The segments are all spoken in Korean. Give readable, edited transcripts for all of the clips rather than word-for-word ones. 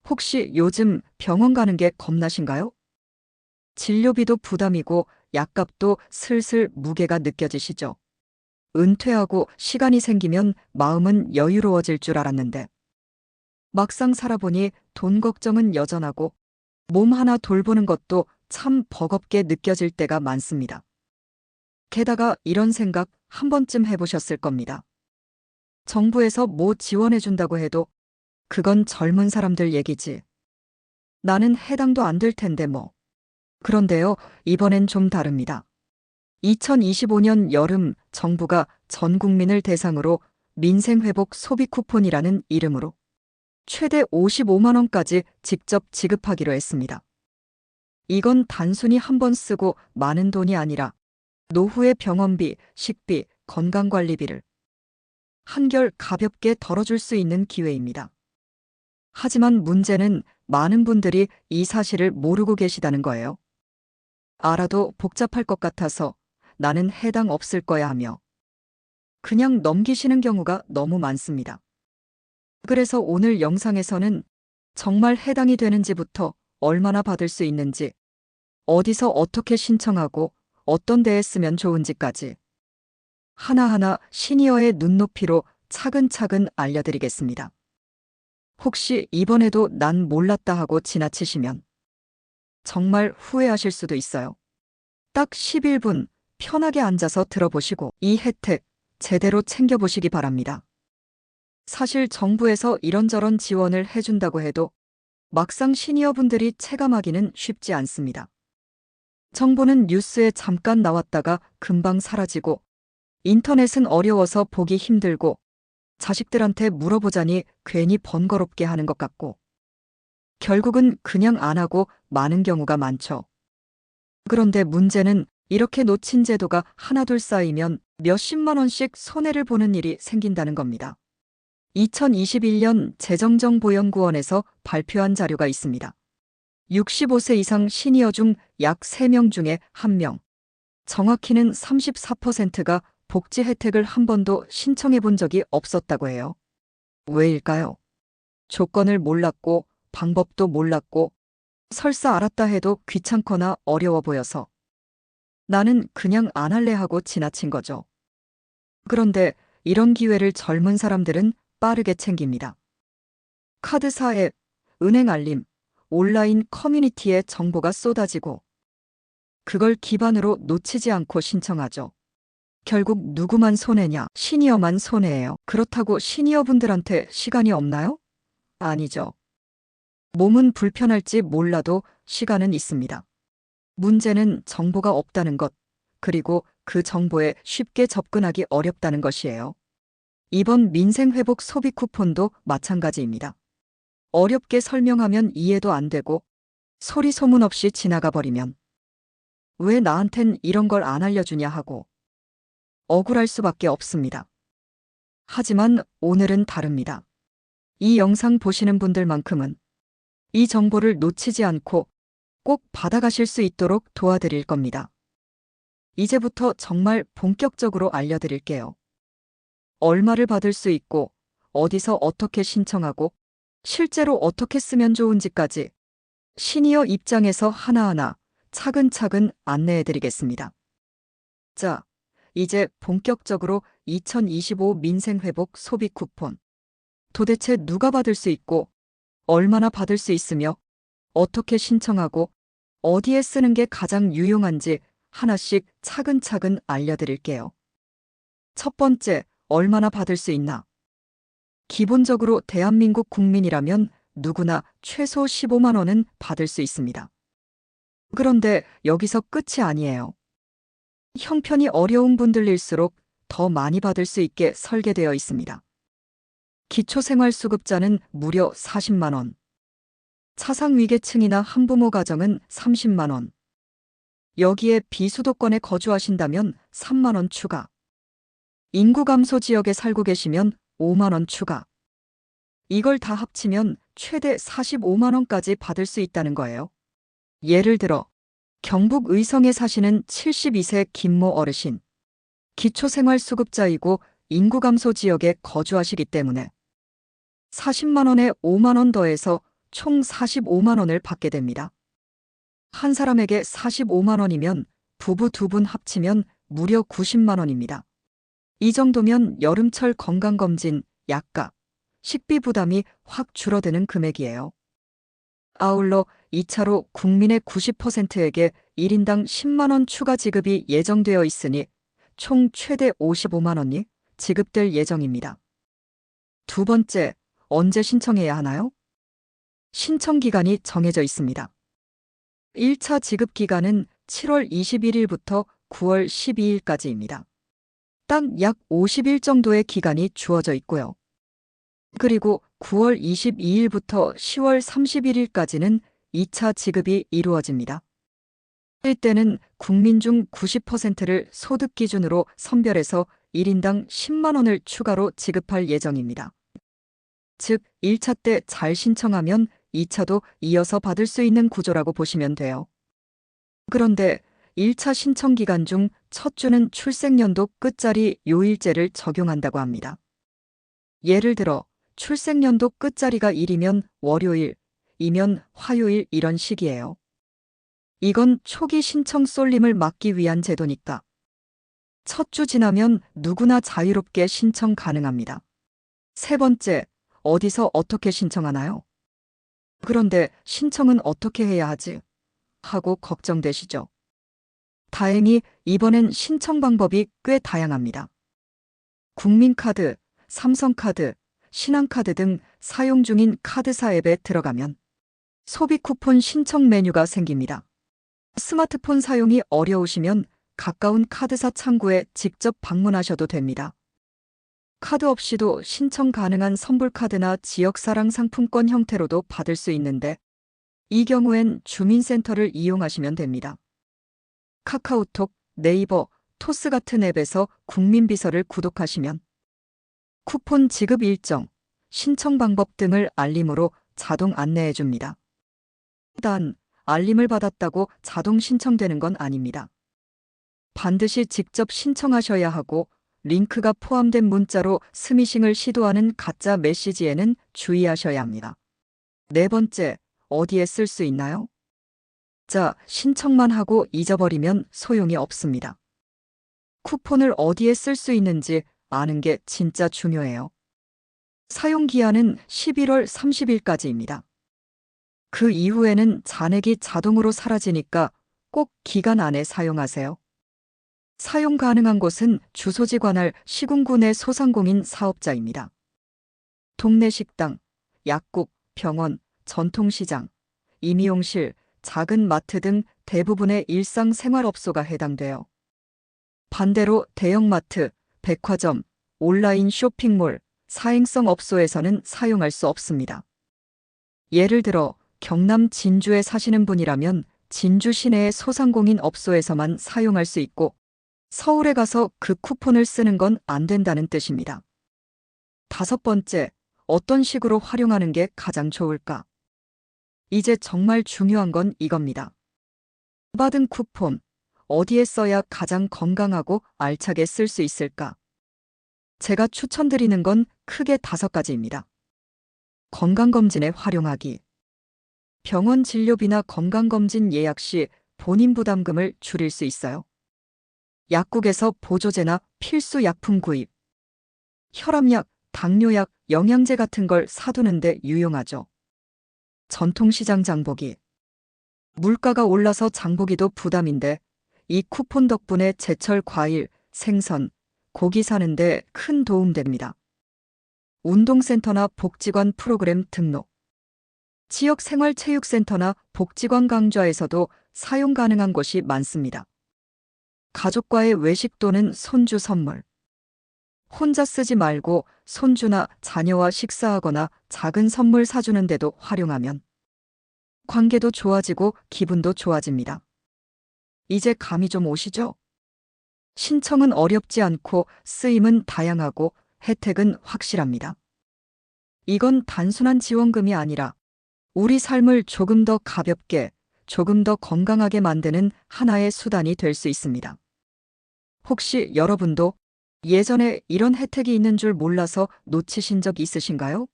혹시 요즘 병원 가는 게 겁나신가요? 진료비도 부담이고 약값도 슬슬 무게가 느껴지시죠? 은퇴하고 시간이 생기면 마음은 여유로워질 줄 알았는데 막상 살아보니 돈 걱정은 여전하고 몸 하나 돌보는 것도 참 버겁게 느껴질 때가 많습니다. 게다가 이런 생각 한 번쯤 해보셨을 겁니다. 정부에서 뭐 지원해준다고 해도 그건 젊은 사람들 얘기지. 나는 해당도 안 될 텐데 뭐. 그런데요, 이번엔 좀 다릅니다. 2025년 여름 정부가 전 국민을 대상으로 민생회복 소비 쿠폰이라는 이름으로 최대 55만 원까지 직접 지급하기로 했습니다. 이건 단순히 한 번 쓰고 많은 돈이 아니라 노후의 병원비, 식비, 건강관리비를 한결 가볍게 덜어줄 수 있는 기회입니다. 하지만 문제는 많은 분들이 이 사실을 모르고 계시다는 거예요. 알아도 복잡할 것 같아서 나는 해당 없을 거야 하며 그냥 넘기시는 경우가 너무 많습니다. 그래서 오늘 영상에서는 정말 해당이 되는지부터 얼마나 받을 수 있는지, 어디서 어떻게 신청하고 어떤 데에 쓰면 좋은지까지 하나하나 시니어의 눈높이로 차근차근 알려드리겠습니다. 혹시 이번에도 난 몰랐다 하고 지나치시면 정말 후회하실 수도 있어요. 딱 11분 편하게 앉아서 들어보시고 이 혜택 제대로 챙겨보시기 바랍니다. 사실 정부에서 이런저런 지원을 해준다고 해도 막상 시니어분들이 체감하기는 쉽지 않습니다. 정보는 뉴스에 잠깐 나왔다가 금방 사라지고 인터넷은 어려워서 보기 힘들고 자식들한테 물어보자니 괜히 번거롭게 하는 것 같고 결국은 그냥 안 하고 마는 경우가 많죠. 그런데 문제는 이렇게 놓친 제도가 하나둘 쌓이면 몇십만 원씩 손해를 보는 일이 생긴다는 겁니다. 2021년 재정정보연구원에서 발표한 자료가 있습니다. 65세 이상 시니어 중 약 3명 중에 1명, 정확히는 34%가 복지 혜택을 한 번도 신청해 본 적이 없었다고 해요. 왜일까요? 조건을 몰랐고 방법도 몰랐고 설사 알았다 해도 귀찮거나 어려워 보여서 나는 그냥 안 할래 하고 지나친 거죠. 그런데 이런 기회를 젊은 사람들은 빠르게 챙깁니다. 카드사 앱, 은행 알림, 온라인 커뮤니티에 정보가 쏟아지고 그걸 기반으로 놓치지 않고 신청하죠. 결국 누구만 손해냐? 시니어만 손해예요. 그렇다고 시니어분들한테 시간이 없나요? 아니죠. 몸은 불편할지 몰라도 시간은 있습니다. 문제는 정보가 없다는 것, 그리고 그 정보에 쉽게 접근하기 어렵다는 것이에요. 이번 민생회복 소비 쿠폰도 마찬가지입니다. 어렵게 설명하면 이해도 안 되고 소리 소문 없이 지나가 버리면 왜 나한텐 이런 걸 안 알려주냐 하고 억울할 수밖에 없습니다. 하지만 오늘은 다릅니다. 이 영상 보시는 분들만큼은 이 정보를 놓치지 않고 꼭 받아가실 수 있도록 도와드릴 겁니다. 이제부터 정말 본격적으로 알려드릴게요. 얼마를 받을 수 있고 어디서 어떻게 신청하고 실제로 어떻게 쓰면 좋은지까지 시니어 입장에서 하나하나 차근차근 안내해드리겠습니다. 자, 이제 본격적으로 2025 민생회복 소비 쿠폰. 도대체 누가 받을 수 있고 얼마나 받을 수 있으며 어떻게 신청하고 어디에 쓰는 게 가장 유용한지 하나씩 차근차근 알려드릴게요. 첫 번째, 얼마나 받을 수 있나? 기본적으로 대한민국 국민이라면 누구나 최소 15만 원은 받을 수 있습니다. 그런데 여기서 끝이 아니에요. 형편이 어려운 분들일수록 더 많이 받을 수 있게 설계되어 있습니다. 기초생활수급자는 무려 40만 원. 차상위계층이나 한부모 가정은 30만 원. 여기에 비수도권에 거주하신다면 3만 원 추가. 인구 감소 지역에 살고 계시면 5만 원 추가. 이걸 다 합치면 최대 45만 원까지 받을 수 있다는 거예요. 예를 들어 경북 의성에 사시는 72세 김모 어르신. 기초생활수급자이고 인구 감소 지역에 거주하시기 때문에 40만 원에 5만 원 더해서 총 45만 원을 받게 됩니다. 한 사람에게 45만 원이면 부부 두 분 합치면 무려 90만 원입니다. 이 정도면 여름철 건강검진, 약값, 식비 부담이 확 줄어드는 금액이에요. 아울러 2차로 국민의 90%에게 1인당 10만 원 추가 지급이 예정되어 있으니 총 최대 55만 원이 지급될 예정입니다. 두 번째, 언제 신청해야 하나요? 신청 기간이 정해져 있습니다. 1차 지급 기간은 7월 21일부터 9월 12일까지입니다. 딱 약 50일 정도의 기간이 주어져 있고요. 그리고 9월 22일부터 10월 31일까지는 2차 지급이 이루어집니다. 이때는 국민 중 90%를 소득 기준으로 선별해서 1인당 10만 원을 추가로 지급할 예정입니다. 즉, 1차 때 잘 신청하면 2차도 이어서 받을 수 있는 구조라고 보시면 돼요. 그런데 1차 신청 기간 중 첫 주는 출생연도 끝자리 요일제를 적용한다고 합니다. 예를 들어 출생연도 끝자리가 1이면 월요일, 이면 화요일 이런 식이에요. 이건 초기 신청 쏠림을 막기 위한 제도니까. 첫 주 지나면 누구나 자유롭게 신청 가능합니다. 세 번째, 어디서 어떻게 신청하나요? 그런데 신청은 어떻게 해야 하지? 하고 걱정되시죠? 다행히 이번엔 신청 방법이 꽤 다양합니다. 국민카드, 삼성카드, 신한카드 등 사용 중인 카드사 앱에 들어가면 소비 쿠폰 신청 메뉴가 생깁니다. 스마트폰 사용이 어려우시면 가까운 카드사 창구에 직접 방문하셔도 됩니다. 카드 없이도 신청 가능한 선불카드나 지역사랑 상품권 형태로도 받을 수 있는데 이 경우엔 주민센터를 이용하시면 됩니다. 카카오톡, 네이버, 토스 같은 앱에서 국민비서를 구독하시면 쿠폰 지급 일정, 신청 방법 등을 알림으로 자동 안내해 줍니다. 단, 알림을 받았다고 자동 신청되는 건 아닙니다. 반드시 직접 신청하셔야 하고 링크가 포함된 문자로 스미싱을 시도하는 가짜 메시지에는 주의하셔야 합니다. 네 번째, 어디에 쓸 수 있나요? 자, 신청만 하고 잊어버리면 소용이 없습니다. 쿠폰을 어디에 쓸 수 있는지 아는 게 진짜 중요해요. 사용 기한은 11월 30일까지입니다. 그 이후에는 잔액이 자동으로 사라지니까 꼭 기간 안에 사용하세요. 사용 가능한 곳은 주소지 관할 시군구 내 소상공인 사업자입니다. 동네 식당, 약국, 병원, 전통시장, 임의용실, 작은 마트 등 대부분의 일상생활업소가 해당돼요. 반대로 대형마트, 백화점, 온라인 쇼핑몰, 사행성 업소에서는 사용할 수 없습니다. 예를 들어 경남 진주에 사시는 분이라면 진주 시내의 소상공인 업소에서만 사용할 수 있고 서울에 가서 그 쿠폰을 쓰는 건 안 된다는 뜻입니다. 다섯 번째, 어떤 식으로 활용하는 게 가장 좋을까? 이제 정말 중요한 건 이겁니다. 받은 쿠폰, 어디에 써야 가장 건강하고 알차게 쓸 수 있을까? 제가 추천드리는 건 크게 5가지입니다. 건강검진에 활용하기. 병원 진료비나 건강검진 예약 시 본인 부담금을 줄일 수 있어요. 약국에서 보조제나 필수 약품 구입. 혈압약, 당뇨약, 영양제 같은 걸 사두는데 유용하죠. 전통시장 장보기. 물가가 올라서 장보기도 부담인데 이 쿠폰 덕분에 제철 과일, 생선, 고기 사는데 큰 도움 됩니다. 운동센터나 복지관 프로그램 등록. 지역생활체육센터나 복지관 강좌에서도 사용 가능한 곳이 많습니다. 가족과의 외식 또는 손주 선물. 혼자 쓰지 말고 손주나 자녀와 식사하거나 작은 선물 사주는 데도 활용하면 관계도 좋아지고 기분도 좋아집니다. 이제 감이 좀 오시죠? 신청은 어렵지 않고 쓰임은 다양하고 혜택은 확실합니다. 이건 단순한 지원금이 아니라 우리 삶을 조금 더 가볍게, 조금 더 건강하게 만드는 하나의 수단이 될 수 있습니다. 혹시 여러분도 예전에 이런 혜택이 있는 줄 몰라서 놓치신 적 있으신가요?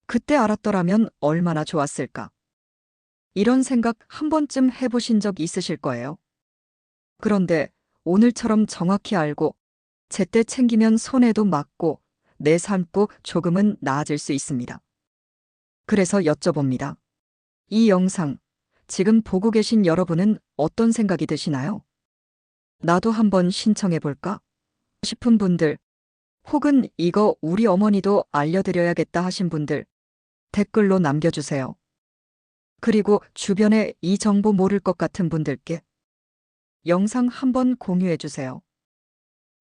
그때 알았더라면 얼마나 좋았을까. 이런 생각 한 번쯤 해보신 적 있으실 거예요. 그런데 오늘처럼 정확히 알고 제때 챙기면 손해도 막고 내 삶도 조금은 나아질 수 있습니다. 그래서 여쭤봅니다. 이 영상 지금 보고 계신 여러분은 어떤 생각이 드시나요? 나도 한번 신청해 볼까? 싶은 분들, 혹은 이거 우리 어머니도 알려드려야겠다 하신 분들, 댓글로 남겨주세요. 그리고 주변에 이 정보 모를 것 같은 분들께 영상 한번 공유해 주세요.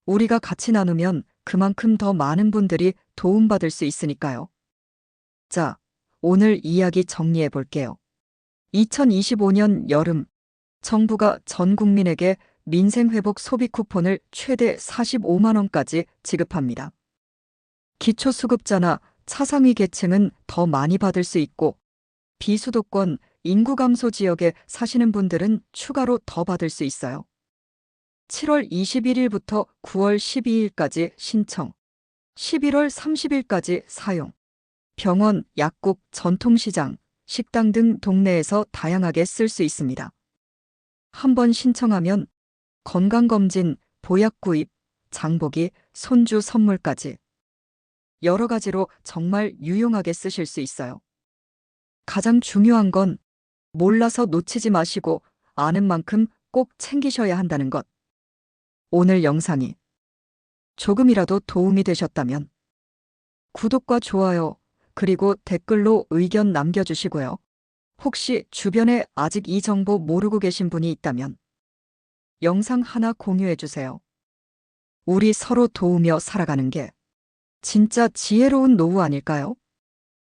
우리가 같이 나누면 그만큼 더 많은 분들이 도움받을 수 있으니까요. 자, 오늘 이야기 정리해 볼게요. 2025년 여름, 정부가 전 국민에게 민생회복 소비 쿠폰을 최대 45만 원까지 지급합니다. 기초수급자나 차상위 계층은 더 많이 받을 수 있고, 비수도권, 인구 감소 지역에 사시는 분들은 추가로 더 받을 수 있어요. 7월 21일부터 9월 12일까지 신청, 11월 30일까지 사용. 병원, 약국, 전통시장, 식당 등 동네에서 다양하게 쓸 수 있습니다. 한번 신청하면 건강검진, 보약 구입, 장보기, 손주 선물까지 여러 가지로 정말 유용하게 쓰실 수 있어요. 가장 중요한 건 몰라서 놓치지 마시고 아는 만큼 꼭 챙기셔야 한다는 것. 오늘 영상이 조금이라도 도움이 되셨다면 구독과 좋아요, 그리고 댓글로 의견 남겨주시고요. 혹시 주변에 아직 이 정보 모르고 계신 분이 있다면 영상 하나 공유해주세요. 우리 서로 도우며 살아가는 게 진짜 지혜로운 노후 아닐까요?